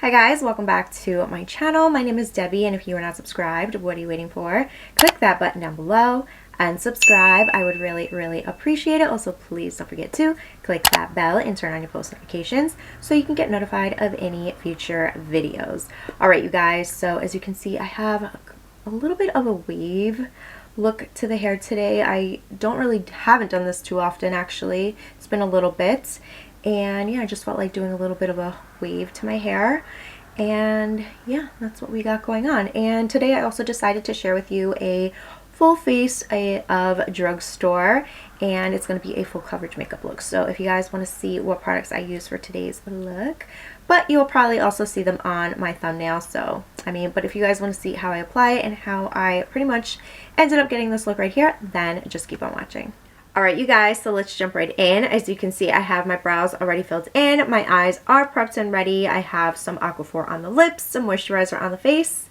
Hi guys, welcome back to my channel. My name is Debbie, and if you are not subscribed, what are you waiting for? Click that button down below and subscribe. I would really appreciate it. Also, please don't forget to click that bell and turn on your post notifications so you can get notified of any future videos. All right, you guys, so as you can see, I have a little bit of a wave look to the hair today. I haven't done this too often actually. It's been a little bit. And yeah, I just felt like doing a little bit of a wave to my hair. And yeah, that's what we got going on. And today I also decided to share with you a full face of Drugstore, and it's going to be a full coverage makeup look. So if you guys want to see what products I use for today's look, but you'll probably also see them on my thumbnail. So but if you guys want to see how I apply it and how I pretty much ended up getting this look right here, then just keep on watching. Alright you guys, so let's jump right in. As you can see, I have my brows already filled in. My eyes are prepped and ready. I have some Aquaphor on the lips, some moisturizer on the face,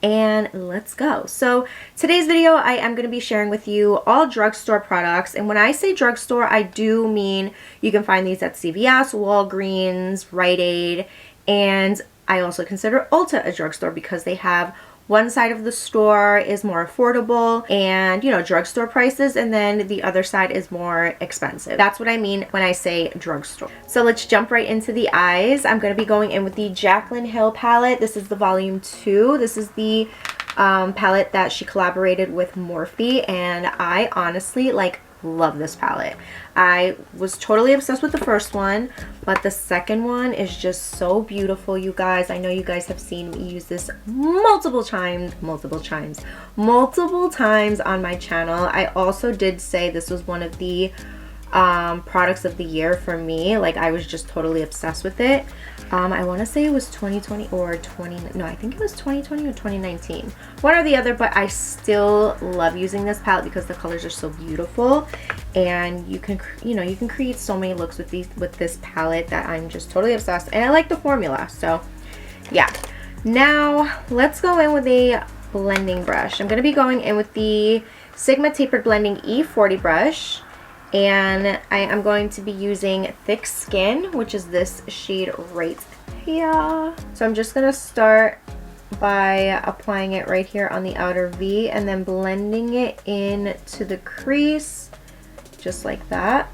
and let's go. So today's video, I am going to be sharing with you all Drugstore products. And when I say Drugstore, I do mean you can find these at CVS, Walgreens, Rite Aid, and I also consider Ulta a drugstore because they have one side of the store is more affordable and, you know, drugstore prices, and then the other side is more expensive. That's what I mean when I say drugstore. So let's jump right into the eyes. I'm going to be going in with the Jaclyn Hill palette. This is the volume 2. This is the palette that she collaborated with Morphe, and I honestly love this palette. I was totally obsessed with the first one, but the second one is just so beautiful, you guys. I know you guys have seen me use this multiple times on my channel. I also did say this was one of the products of the year for me. I was just totally obsessed with it. I want to say it was 2020 or I think it was 2020 or 2019, one or the other, but I still love using this palette because the colors are so beautiful, and you can create so many looks with this palette that I'm just totally obsessed, and I like the formula. So yeah, now let's go in with a blending brush. I'm going to be going in with the Sigma Tapered Blending E40 brush. And I am going to be using Thick Skin, which is this shade right here. So I'm just going to start by applying it right here on the outer V and then blending it in to the crease, just like that.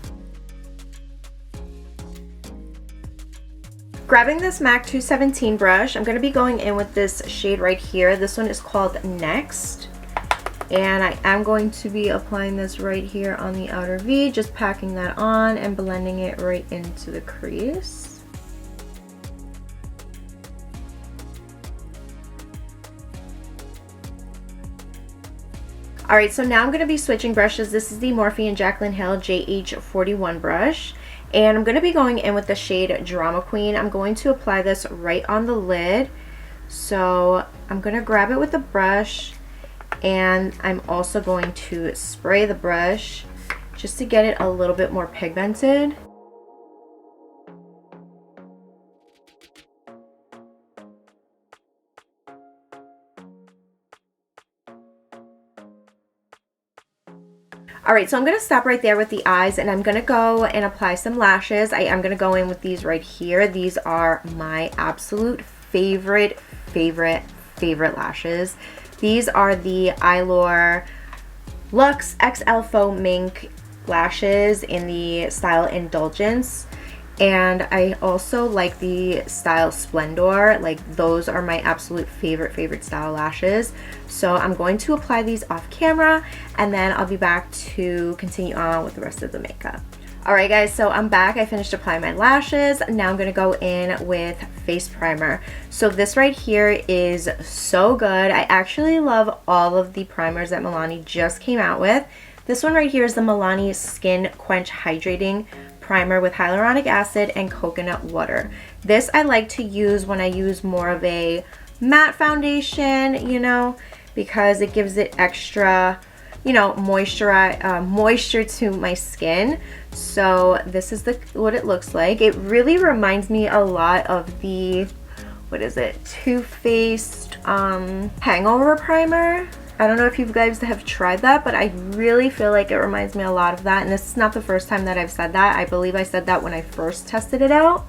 Grabbing this MAC 217 brush, I'm going to be going in with this shade right here. This one is called Next. And I am going to be applying this right here on the outer V, just packing that on and blending it right into the crease. Alright, so now I'm going to be switching brushes. This is the Morphe and Jaclyn Hill JH41 brush. And I'm going to be going in with the shade Drama Queen. I'm going to apply this right on the lid. So I'm going to grab it with a brush. And I'm also going to spray the brush just to get it a little bit more pigmented. Alright, so I'm going to stop right there with the eyes, and I'm going to go and apply some lashes. I am going to go in with these right here. These are my absolute favorite lashes. These are the Eylure Luxe XL Faux Mink lashes in the style Indulgence, and I also like the style Splendor. Those are my absolute favorite style lashes. So I'm going to apply these off camera, and then I'll be back to continue on with the rest of the makeup. Alright guys, so I'm back. I finished applying my lashes. Now I'm going to go in with face primer. So this right here is so good. I actually love all of the primers that Milani just came out with. This one right here is the Milani Skin Quench Hydrating Primer with hyaluronic acid and coconut water. This I like to use when I use more of a matte foundation, you know, because it gives it extra, you know, moisture to my skin. So this is what it looks like. It really reminds me a lot of the, what is it, Too Faced Hangover Primer. I don't know if you guys have tried that, but I really feel like it reminds me a lot of that. And this is not the first time that I've said that. I believe I said that when I first tested it out.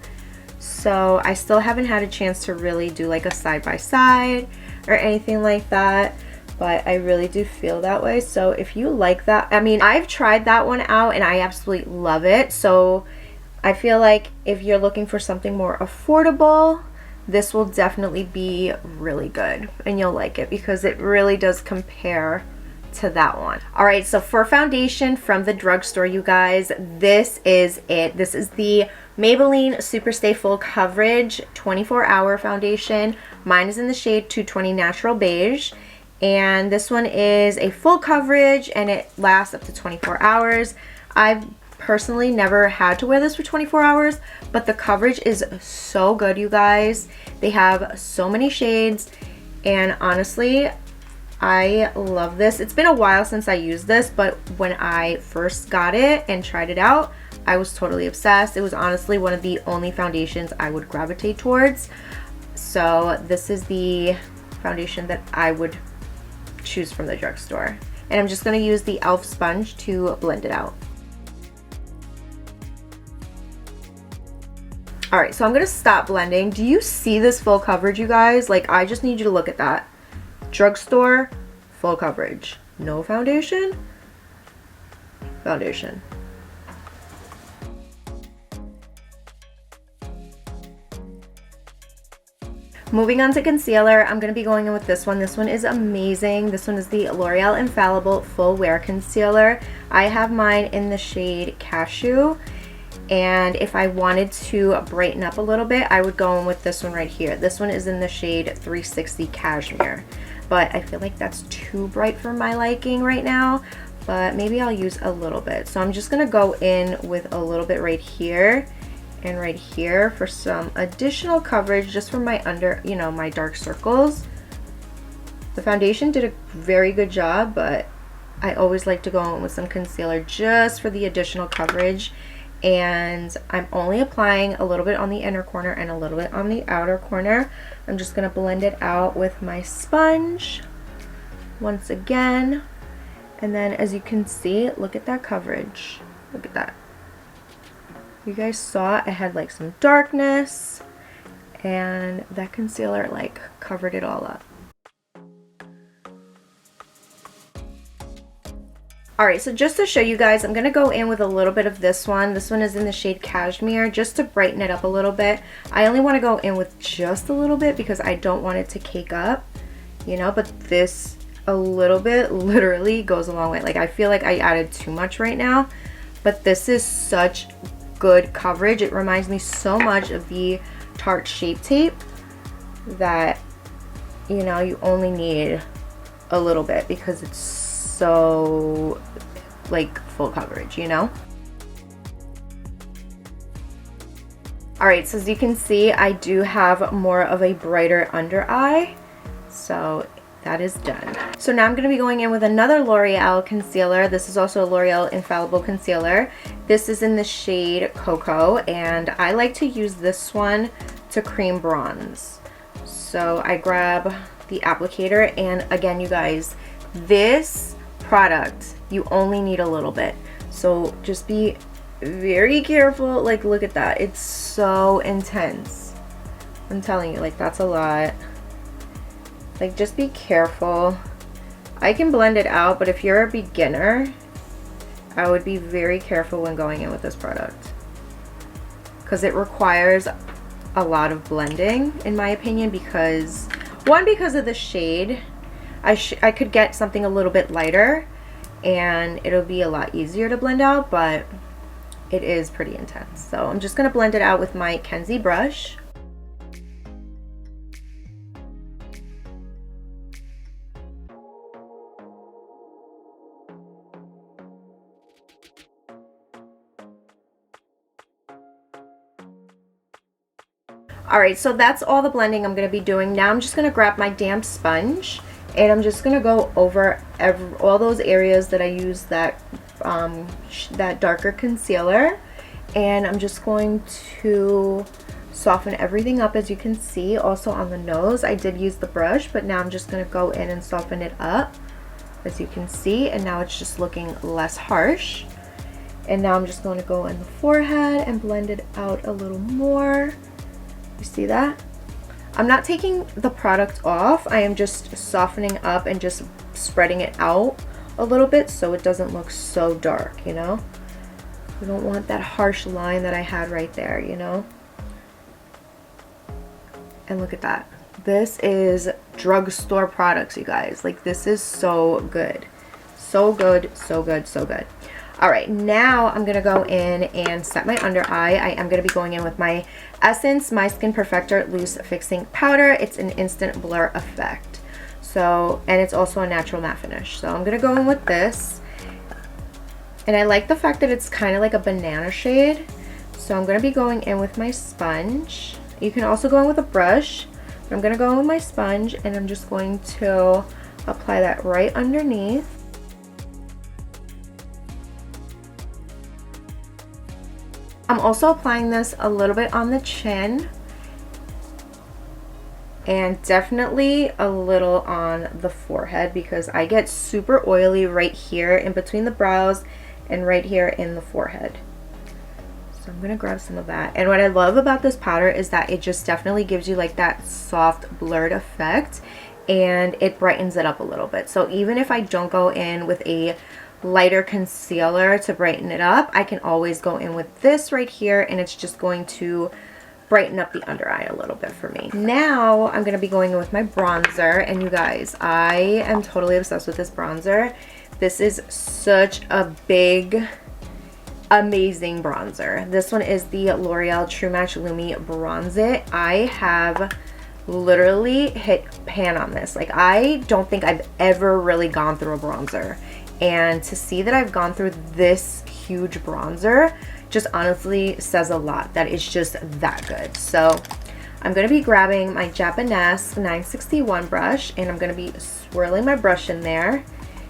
So I still haven't had a chance to really do like a side by side or anything like that, but I really do feel that way. So if you like that, I mean, I've tried that one out and I absolutely love it. So I feel like if you're looking for something more affordable, this will definitely be really good and you'll like it because it really does compare to that one. All right, so for foundation from the drugstore, you guys, this is it. This is the Maybelline Superstay Full Coverage 24-hour foundation. Mine is in the shade 220 Natural Beige, and this one is a full coverage and it lasts up to 24 hours. I've personally never had to wear this for 24 hours, but the coverage is so good, you guys. They have so many shades, and honestly, I love this. It's been a while since I used this, but when I first got it and tried it out, I was totally obsessed. It was honestly one of the only foundations I would gravitate towards. So this is the foundation that I would choose from the drugstore. And I'm just going to use the e.l.f. sponge to blend it out. All right, so I'm going to stop blending. Do you see this full coverage, you guys? Like, I just need you to look at that. Drugstore, full coverage. No foundation, foundation. Moving on to concealer, I'm going to be going in with this one. This one is amazing. This one is the L'Oreal Infallible Full Wear Concealer. I have mine in the shade Cashew. And if I wanted to brighten up a little bit, I would go in with this one right here. This one is in the shade 360 Cashmere. But I feel like that's too bright for my liking right now. But maybe I'll use a little bit. So I'm just going to go in with a little bit right here and right here for some additional coverage just for my under, you know, my dark circles. The foundation did a very good job, but I always like to go in with some concealer just for the additional coverage. And I'm only applying a little bit on the inner corner and a little bit on the outer corner. I'm just going to blend it out with my sponge once again. And then as you can see, look at that coverage. Look at that. You guys saw I had like some darkness, and that concealer like covered it all up. Alright, so just to show you guys, I'm going to go in with a little bit of this one. This one is in the shade Cashmere, just to brighten it up a little bit. I only want to go in with just a little bit because I don't want it to cake up, you know, but this a little bit literally goes a long way. Like, I feel like I added too much right now, but this is such good coverage. It reminds me so much of the Tarte Shape Tape that, you know, you only need a little bit because it's so like full coverage, you know. All right, so as you can see, I do have more of a brighter under eye, so that is done. So now I'm going to be going in with another L'Oreal concealer. This is also a L'Oreal Infallible concealer. This is in the shade Cocoa, and I like to use this one to cream bronze. So I grab the applicator, and again, you guys, this product, you only need a little bit. So just be very careful. Like, look at that. It's so intense. I'm telling you, like, that's a lot. Like, just be careful. I can blend it out, but if you're a beginner, I would be very careful when going in with this product because it requires a lot of blending, in my opinion, because one, because of the shade. I could get something a little bit lighter and it'll be a lot easier to blend out, but it is pretty intense. So I'm just going to blend it out with my Kenzie brush. Alright, so that's all the blending I'm going to be doing. Now I'm just going to grab my damp sponge and I'm just going to go over all those areas that I use that darker concealer, and I'm just going to soften everything up. As you can see, also on the nose I did use the brush, but now I'm just going to go in and soften it up, as you can see, and now it's just looking less harsh. And now I'm just going to go in the forehead and blend it out a little more. You see that? I'm not taking the product off. I am just softening up and just spreading it out a little bit so it doesn't look so dark, you know? We don't want that harsh line that I had right there, you know? And look at that. This is drugstore products, you guys. Like, this is so good. So good, so good, so good. All right, now I'm gonna go in and set my under eye. I am gonna be going in with my Essence My Skin Perfector Loose Fixing Powder. It's an instant blur effect. So, and it's also a natural matte finish. So I'm gonna go in with this. And I like the fact that it's kind of like a banana shade. So I'm gonna be going in with my sponge. You can also go in with a brush. But I'm gonna go in with my sponge and I'm just going to apply that right underneath. I'm also applying this a little bit on the chin and definitely a little on the forehead because I get super oily right here in between the brows and right here in the forehead. So I'm gonna grab some of that. And what I love about this powder is that it just definitely gives you like that soft blurred effect and it brightens it up a little bit. So even if I don't go in with a lighter concealer to brighten it up, I can always go in with this right here and it's just going to brighten up the under eye a little bit for me. Now I'm going to be going in with my bronzer, and you guys, I am totally obsessed with this bronzer. This is such a big, amazing bronzer. This one is the L'Oreal True Match Lumi Bronze It. I have literally hit pan on this. Like, I don't think I've ever really gone through a bronzer. And to see that I've gone through this huge bronzer just honestly says a lot that it's just that good. So I'm going to be grabbing my Japanese 961 brush and I'm going to be swirling my brush in there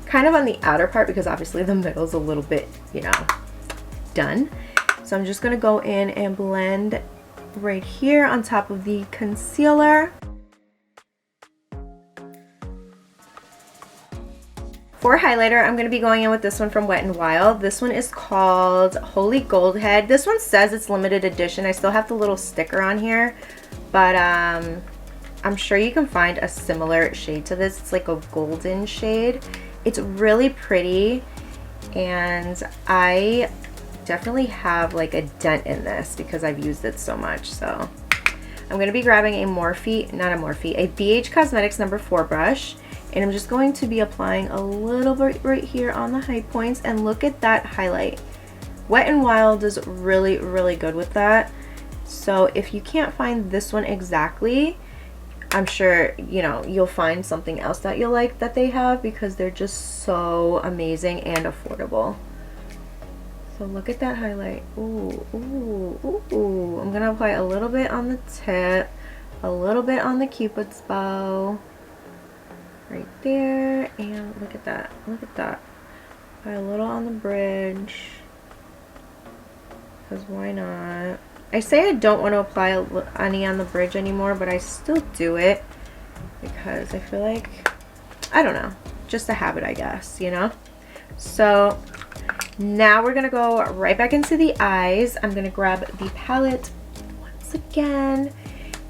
kind of on the outer part because obviously the middle is a little bit, you know, done. So I'm just going to go in and blend right here on top of the concealer. For highlighter, I'm going to be going in with this one from Wet n Wild. This one is called Holy Gold Head. This one says it's limited edition. I still have the little sticker on here, but I'm sure you can find a similar shade to this. It's like a golden shade. It's really pretty, and I definitely have like a dent in this because I've used it so much. So I'm going to be grabbing a a BH Cosmetics number 4 brush. And I'm just going to be applying a little bit right here on the high points, and look at that highlight. Wet n Wild is really, really good with that. So if you can't find this one exactly, I'm sure, you know, you'll find something else that you'll like that they have because they're just so amazing and affordable. So look at that highlight. Ooh, ooh, ooh. I'm gonna apply a little bit on the tip, a little bit on the Cupid's bow. Right there, and look at that, look at that. Apply a little on the bridge, because why not? I say I don't want to apply any on the bridge anymore, but I still do it because I feel like, I don't know, just a habit, I guess, you know? So now we're gonna go right back into the eyes. I'm gonna grab the palette once again,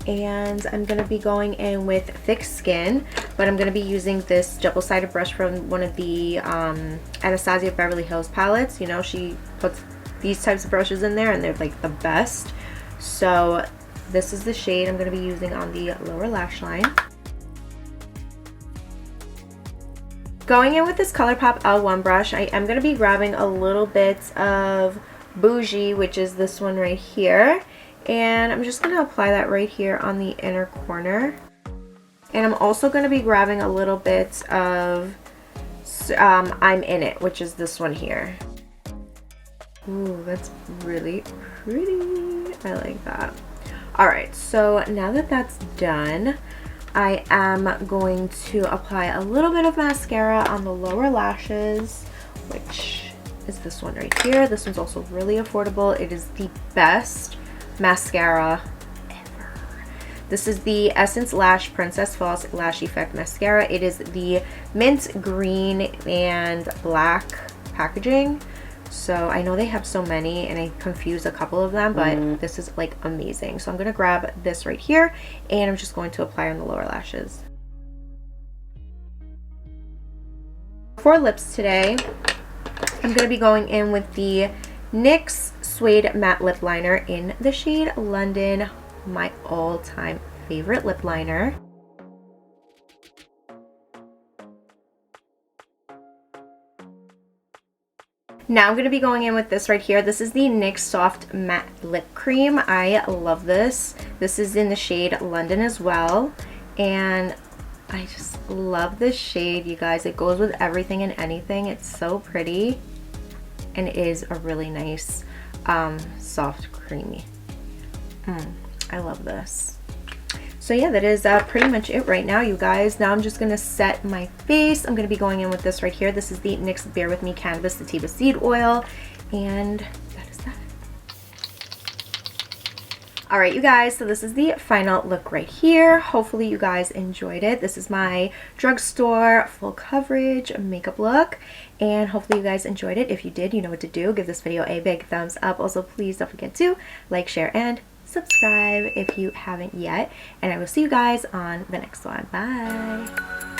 and I'm going to be going in with Thick Skin, but I'm going to be using this double-sided brush from one of the Anastasia Beverly Hills palettes. You know, she puts these types of brushes in there and they're like the best. So this is the shade I'm going to be using on the lower lash line. Going in with this ColourPop L1 brush, I am going to be grabbing a little bit of Bougie, which is this one right here. And I'm just going to apply that right here on the inner corner. And I'm also going to be grabbing a little bit of I'm In It, which is this one here. Ooh, that's really pretty. I like that. Alright, so now that that's done, I am going to apply a little bit of mascara on the lower lashes, which is this one right here. This one's also really affordable. It is the best mascara ever. This is the Essence Lash Princess False Lash Effect Mascara. It is the mint green and black packaging. So I know they have so many and I confused a couple of them, but this is like amazing. So I'm going to grab this right here and I'm just going to apply on the lower lashes. For lips today, I'm going to be going in with the NYX Suede Matte Lip Liner in the shade London, my all-time favorite lip liner. Now I'm going to be going in with this right here. This is the NYX Soft Matte Lip Cream. I love this. This is in the shade London as well. And I just love this shade, you guys. It goes with everything and anything. It's so pretty. And it is a really nice, soft, creamy. I love this. So yeah, that is pretty much it right now, you guys. Now I'm just going to set my face. I'm going to be going in with this right here. This is the NYX Bear With Me Canvas Sativa Seed Oil. And that is that. Alright, you guys, so this is the final look right here. Hopefully you guys enjoyed it. This is my drugstore full coverage makeup look. And hopefully you guys enjoyed it. If you did, you know what to do. Give this video a big thumbs up. Also, please don't forget to like, share, and subscribe if you haven't yet, and I will see you guys on the next one. Bye.